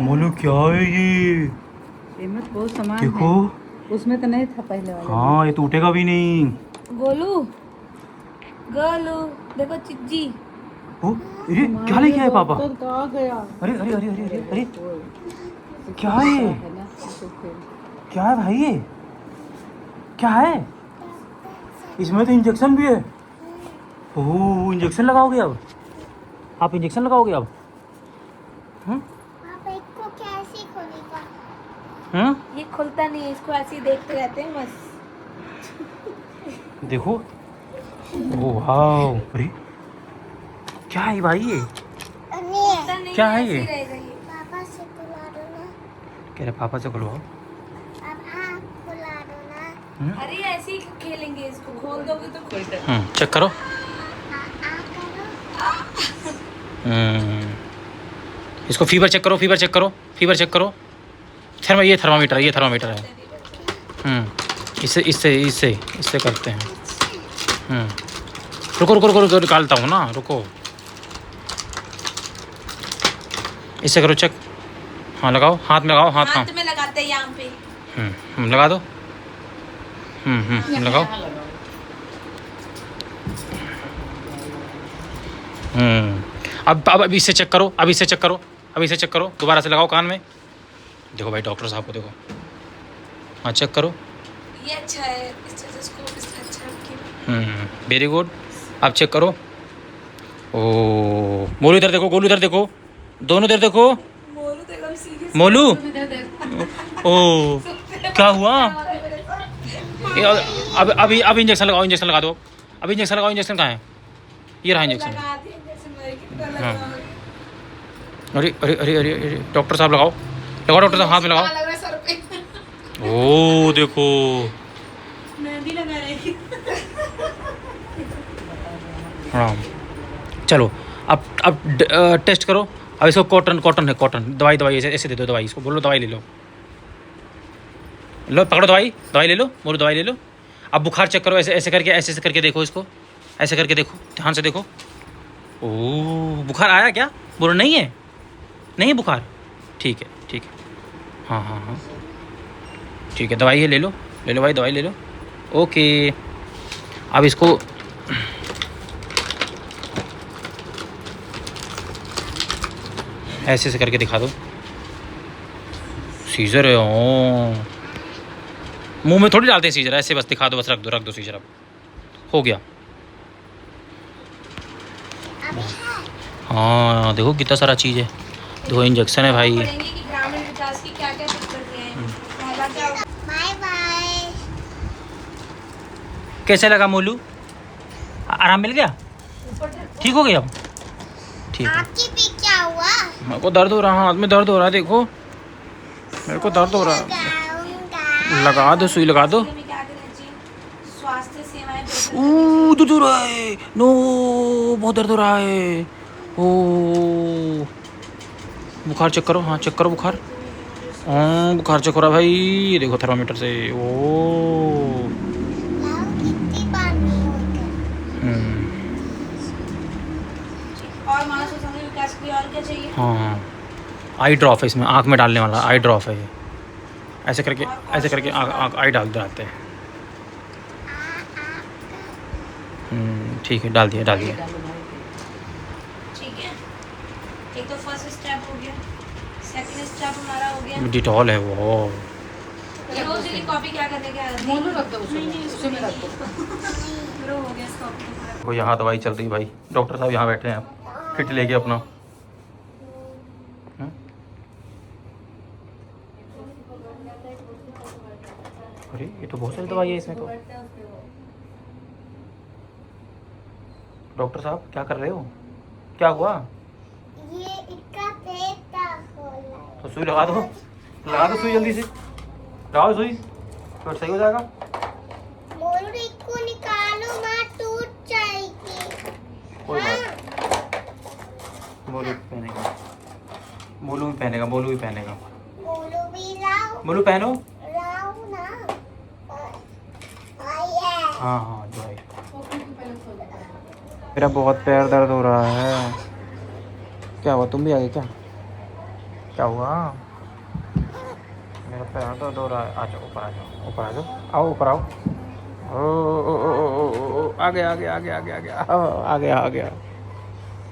मोलू क्या है ये? कीमत बहुत सामान देखो है। उसमें तो नहीं था पहले वाला। हाँ ये टूटेगा भी नहीं। गोलू गोलू देखो चिज्जी। ओ ये क्या लेके आए पापा? तो कहाँ गया? अरे अरे अरे अरे अरे अरे क्या है ये? है ना, तो फिर क्या है भाई ये? क्या है? इसमें तो इंजेक्शन भी है। ओह इंजेक्शन लगाओगे अब? आप इंजेक्शन लगाओगे अब? पापा इसको कैसे खोलेगा? ये खुलता नहीं है, इसको ऐसे ही देखते रहते हैं बस। देखो ओह वाओ अरे क्या है भाई ये? खुलता नहीं क्या है ऐसे ये? ही रहेगा ये। पापा से खुला दो ना। कह रहे पापा से खुलवाओ। अब आप खुला दो ना। अरे ऐसे ही खेलेंगे, इसको खोल दोगे तो खुलता। चेक करो। करो। इसको फीवर चेक करो, फीवर चेक करो, फीवर चेक करो। ये थर्मामीटर है। इससे इससे इससे इससे करते हैं। रुको रुको रुको रुको निकालता हूँ ना, रुको। इससे करो चेक। हाँ लगाओ, हाथ में लगाओ, हाथ हाँ। हाथ में लगाते हैं यहाँ पे। लगा दो। लगाओ। अब इससे चेक करो, अब इससे चेक करो, अब इसे चेक करो, दोबारा से लगाओ कान में। देखो भाई डॉक्टर साहब को देखो। हाँ चेक करो। ये अच्छा है, इस स्टेथोस्कोप इसका अच्छा है। Very good. अब चेक करो। ओ मोलू इधर देखो, गोलू इधर देखो, दोनों इधर देखो। मोलू तो एकदम सीरियस। मोलू ओ क्या हुआ? अब इंजेक्शन लगाओ, इंजेक्शन लगा दो। अब इंजेक्शन लगाओ, इंजेक्शन कहाँ है? ये रहा इंजेक्शन। लगा दिया इंजेक्शन, मेरे कितना हाँ। लगा। अरे अरे अरे अरे अरे डॉक्टर साहब लगाओ, लगाओ डॉक्टर साहब, हाथ में लगाओ। लग रहा है सर पे। ओ देखो मेहंदी लगा रही। हाँ चलो अब टेस्ट करो। अब इसको कॉटन है, कॉटन दवाई ऐसे ऐसे दे दो दवाई, इसको बोलो दवाई ले लो। लो पकड़ो दवाई ले लो, बोलो दवाई ले लो। अब बुखार चेक करो, ऐसे ऐसे करके देखो इसको, ऐसे करके देखो, ध्यान से देखो। ओह बुखार आया क्या? बोलो नहीं है, नहीं है बुखार। ठीक है हाँ ठीक है, दवाई है, ले लो भाई, दवाई ले लो। ओके अब इसको ऐसे करके दिखा दो। सीजर है ओ, मुंह में थोड़ी डालते हैं सीजर, ऐसे बस दिखा दो, बस रख दो सीजर। अब हो गया। हाँ देखो कितना सारा चीज़ है, दो इंजेक्शन है भाई। पढ़ेंगे कि ग्रामीण विकास की क्या-क्या प्रक्रियाएं हैं। पहला क्या होगा? Bye bye. कैसे लगा मोलू? आराम मिल गया? ठीक हो गया अब? ठीक है। आपकी भी क्या हुआ? मेरे को दर्द हो रहा है, हाथ में दर्द हो रहा है, देखो मेरे को दर्द हो रहा है। लगाऊंगा। लगा दो, सुई लगा दो। में क्या करना चाहिए? स्वास्थ्य सेवाएं बेहतर दर्द हो रहा है, नो बहुत दर्द हो रहा है। ओ बुखार चेक करो, हाँ चेक करो बुखार। बुखार चेक हो रहा है भाई, ये देखो थर्मामीटर से। ओ लाओ कितनी पानी होगा? और मानसिक समग्र विकास के लिए और क्या चाहिए? हाँ आई ड्रॉप है इसमें, आँख में डालने वाला आई ड्रॉप है ये। ऐसे करके आँख आई डाल देते हैं। ठीक है, डाल दिया। ठीक है, एक तो फर्स्ट स्टेप हो गया, सेकंड स्टेप हमारा हो गया। डिटॉल है वो। रोज डेली कॉपी क्या करने का है? मोनू रख दो उसे में रख दो। शुरू हो गया इस कॉपी को पूरा। वो यहाँ दवाई चल रही भाई, डॉक्टर साहब यहाँ बैठे हैं, किट लेके अपना। अरे ये तो बहुत सारी दवाई है इसमें तो। डॉक्टर साहब क्या कर रहे हो? क्या हुआ? ये इसका पेट का खोला है। तो सुई लगा दो सुई जल्दी से, लगाओ सुई, पेट सही हो जाएगा। मोलू इसको निकालो, माँ टूट जाएगी। कोई बात, मोलू भी पहनेगा, मोलू भी पहनेगा। मोलू भी लाओ। मोलू पहनो। लाओ ना। आया। हाँ जो है। मेरा बहुत पैर दर्द हो रहा है। क्या हुआ, तुम भी आ गए क्या? क्या हुआ? मेरा पैर तो दो रहा है। आ जाओ ऊपर, आ जाओ ऊपर, आ जाओ, आओ ऊपर आओ। ओ, आ गया आ गया आ गया आ गया आ गया, आ गया आ गया।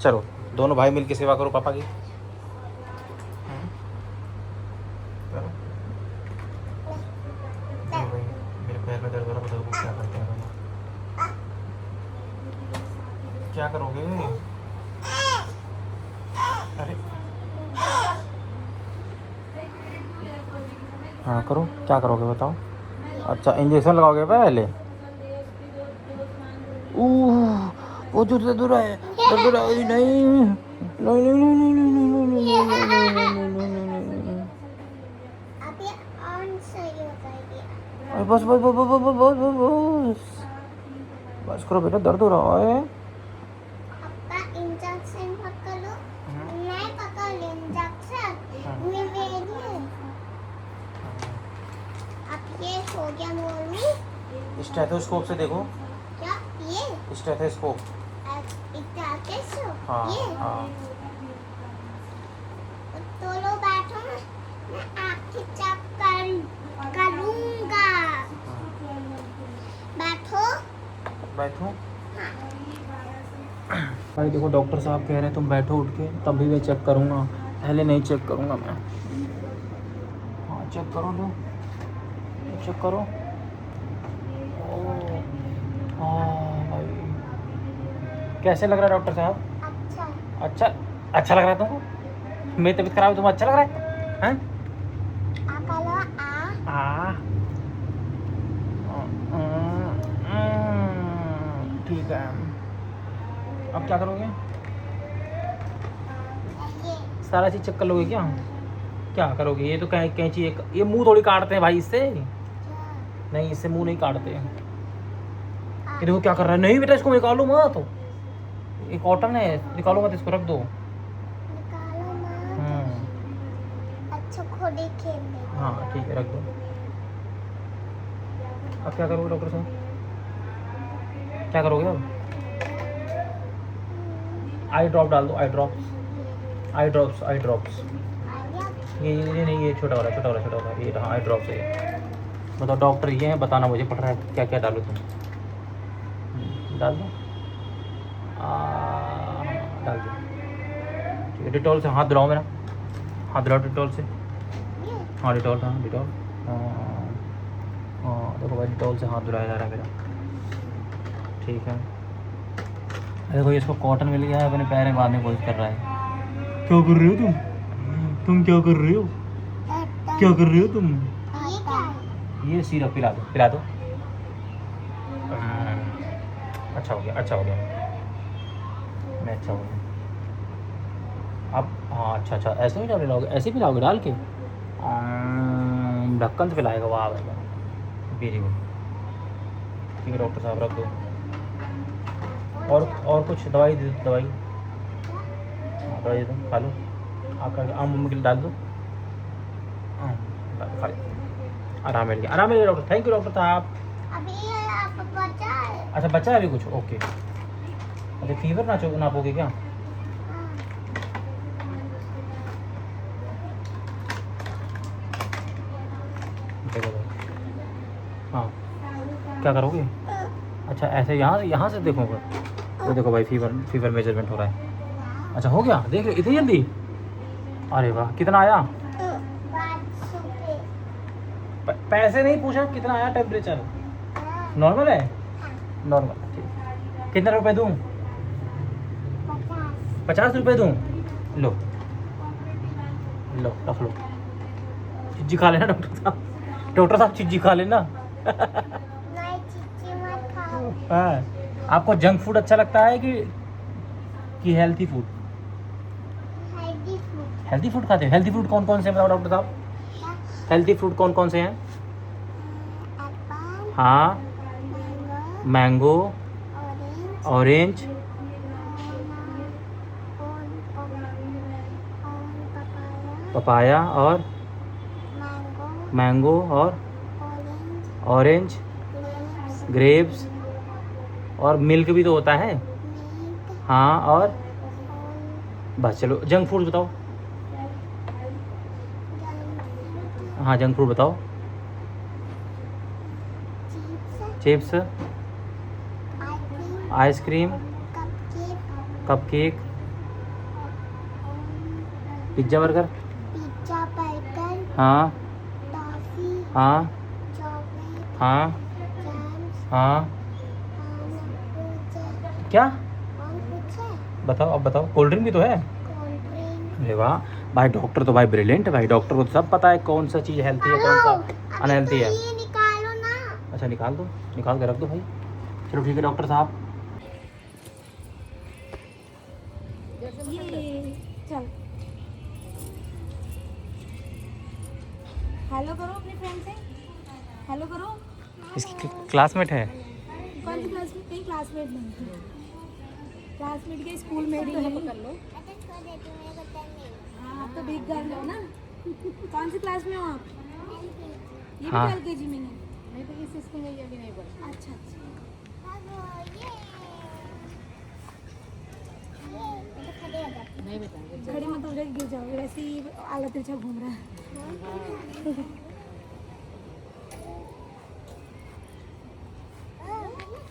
चलो दोनों भाई मिलके सेवा करो पापा की। करो। जी भाई, मेरे पैर में दर्द हो रहा है, बताओ क्या करते हैं दोनों? क्या करोगे? अरे हाँ करो, क्या करोगे बताओ? अच्छा इंजेक्शन लगाओगे पहले? वो जो दर्द हो रहा है, दर्द हो रहा है। नहीं नहीं नहीं नहीं नहीं नहीं नहीं नहीं नहीं। अब ये ऑन सही हो जाएगी। अरे बस बस बस बस बस बस बस बस करो बेटा, दर्द हो रहा है। पापा इंजेक्शन पकड़ो। नहीं पकड़ लो इंजेक्शन। ये मेरी। अब ये हो गया मम्मी। स्टेथोस्कोप से देखो। क्या ये? स्टेथोस्कोप। इतना कैसे? हाँ ये? हाँ। तो लो बैठो ना, मैं आँखें चेक करूँगा। बैठो। बैठो। भाई देखो डॉक्टर साहब कह रहे हैं तुम बैठो उठ के, तभी मैं चेक करूँगा, पहले नहीं चेक करूँगा मैं। हाँ चेक करो, लो चेक करो। हाँ भाई, कैसे लग रहा है डॉक्टर साहब? अच्छा। अच्छा अच्छा लग रहा है तुमको? मेरी तबीयत खराब है, तुम्हें अच्छा लग रहा है? हैं? बोलो आ। ठीक है, अब क्या करोगे? ये सारा चीज़ चेक कर लोगे क्या? क्या करोगे? ये तो कैंची, ये मुंह थोड़ी काटते हैं भाई इससे। नहीं इससे मुंह नहीं काटते हैं। ये देखो क्या कर रहा है। नहीं बेटा इसको निकालो मत, ये कॉटन है, निकालो मत इसको, रख दो। निकालो ना। अच्छा खुद ही खेल ले। हाँ ठीक है, रख दो। अब क्या करोगे डॉक्टर साहब? क्या करोगे अब? आई ड्रॉप डाल दो, eye drops, eye drops, eye drops. ये नहीं, ये छोटा वाला, छोटा वाला, छोटा वाला, ये हाँ आई ड्रॉप्स है ये। बताओ डॉक्टर ये है, बताना मुझे पड़ रहा है क्या क्या डालो तुम। डाल दो, डाल दो। ठीक है, डिटॉल से हाथ धुलाओ मेरा, हाथ धुलाओ डिटॉल से। हाँ डिटॉल, हाँ डिटॉल। हाँ देखो भाई डिटॉल से हाथ धुलाया जा रहा है मेरा। ठीक है, देखो इसको कॉटन मिल गया है, अपने पैर में बांधने की कोशिश कर रहा है। क्या कर रहे हो तुम क्या कर रहे हो? क्या कर रहे हो तुम? ये क्या है? ये सिरप पिला दो, पिला दो। अच्छा हो गया, अच्छा हो गया, मैं अच्छा हो गया। अब हाँ अच्छा अच्छा, ऐसे नहीं पिलाओगे, ऐसे पिलाओगे डाल के? ढक्कन से पिलाएगा, वाह भाई वेरी गुड। ठीक है डॉक्टर साहब रख दो। और कुछ दवाई दे दो, दवाई। हाँ दवाई दे दो, खा लो। आपका आम मम्मी के लिए डाल दो। खा लो, आराम मिल गया, आराम मिल गया डॉक्टर। थैंक यू डॉक्टर साहब। अभी ये आप बचा है। अच्छा बच्चा है अभी कुछ? ओके। अच्छा फीवर नापोगे क्या? देखो भाई, हाँ क्या करोगे? अच्छा ऐसे यहाँ से देखोगे? तो देखो भाई फीवर मेजरमेंट हो रहा है। अच्छा हो गया, देख लो इतनी जल्दी। अरे वाह, कितना आया? 500 पे। पैसे नहीं पूछा, कितना आया टेम्परेचर? नॉर्मल है? नॉर्मल है, ठीक। कितने रुपए दूँ? 50 रुपये दूँ? लो लो रख लो, चिज्जी खा लेना डॉक्टर साहब, डॉक्टर साहब चिज्जी खा लेना। नहीं चिच्ची मत खाओ। हाँ, आपको जंक फूड अच्छा लगता है कि healthy food? Healthy food. Healthy food खाते हैं। हेल्थी फूड कौन कौन से हैं बताओ डॉक्टर साहब? हेल्थी फूड कौन कौन से हैं? एप्पल, हाँ, मैंगो, ऑरेंज, पपाया और मैंगो और ऑरेंज, ग्रेप्स और मिल्क भी तो होता है। हाँ और बस चलो, जंक फूड बताओ। हाँ जंक फूड बताओ। Chips, chips, ice cream, ice cream, cupcake, cupcake, pizza burger, pizza, burger, हाँ टॉफी, हाँ चॉकलेट, हाँ जैम्स, हाँ। और क्या कुछ है, बताओ, अब बताओ। कोल्ड ड्रिंक भी तो है। Cold drink. अरे वाह भाई, डॉक्टर तो भाई ब्रिलियंट है भाई, डॉक्टर को तो सब पता है कौन सा चीज़ हेल्थी है कौन सा अनहेल्थी है। ये निकालो ना। अच्छा निकाल दो, निकाल के रख दो भाई। चलो ठीक है डॉक्टर साहब। ये चल हेलो करो अपने फ्रेंड से, हेलो करो। इसकी क्लासमेट है। कौन सी क्लास में? कहीं क्लासमेट नहीं, क्लासमेट के स्कूल में ही है। पकड़ लो। हाँ आप तो बिग गर्ल हो ना। कौन सी क्लास में हो आप? ये भी हाँ। 12 केजी में है। नहीं तो इस स्कूल में ये भी नहीं पढ़ा। अच्छा अच्छा। नहीं बेटा खड़ी मत हो जाए, गिर जाओगे, वैसे ही आला तिरछा घूम रहा है।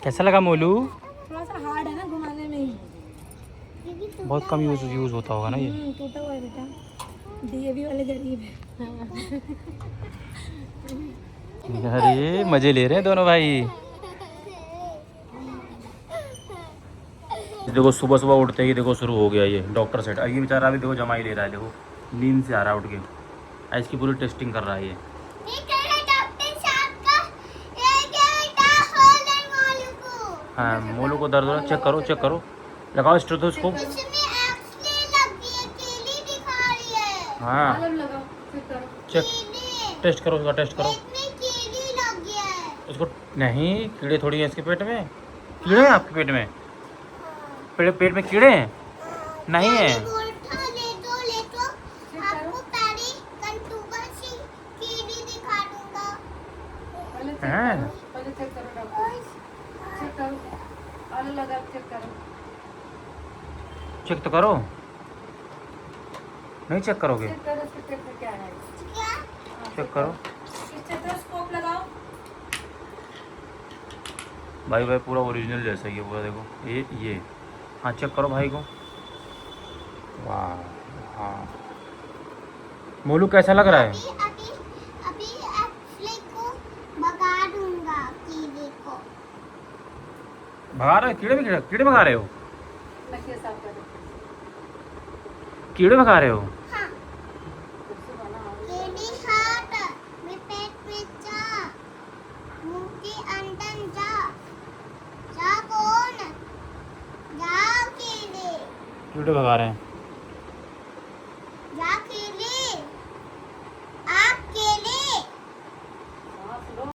कैसा लगा मोलू? थोड़ा सा हार्ड है ना घुमाने में ही। बहुत कम यूज़ होता होगा ना ये। टूटा हुआ है बेटा, डीएवी वाले गरीब है। अरे मजे ले रहे हैं दोनों भाई। देखो सुबह सुबह उठते ही देखो शुरू हो गया ये डॉक्टर सेट। ये बेचारा अभी देखो जमा ही ले रहा है, देखो नींद से आ रहा है उठ के। इसकी पूरी टेस्टिंग कर रहा है ये। हाँ मोलू को दर्द हो रहा है, चेक करो, चेक करो, लगाओ स्टेथोस्कोप। हाँ चेक, टेस्ट करो उसका, टेस्ट करो उसको। नहीं कीड़े थोड़ी है इसके पेट में। कीड़े हैं आपके पेट में? पेट में कीड़े हैं? नहीं है। हैं? पहले चेक करो डॉक्टर, चेक करो, आलू लगा के चेक करो। चेक तो करो। नहीं चेक करोगे? चेक करो, उसके पेट में क्या है। चेक करो स्टेथोस्कोप लगाओ। भाई, भाई पूरा ओरिजिनल जैसा ही है पूरा, देखो ये। हाँ चेक करो भाई को। वाह हाँ। मोलू कैसा लग रहा है? अभी एक्चुअली को भगा दूंगा कीड़े को। भगा रहे हो? कीड़े भगा रहे हो? नखिया साफ कर दो। कीड़े भगा रहे हो? हाँ। कीड़ी हाथ में पेट में जा, मुंह के अंदर जा, जा कौन? जाओ कीड़े। कीड़े भगा रहे हैं।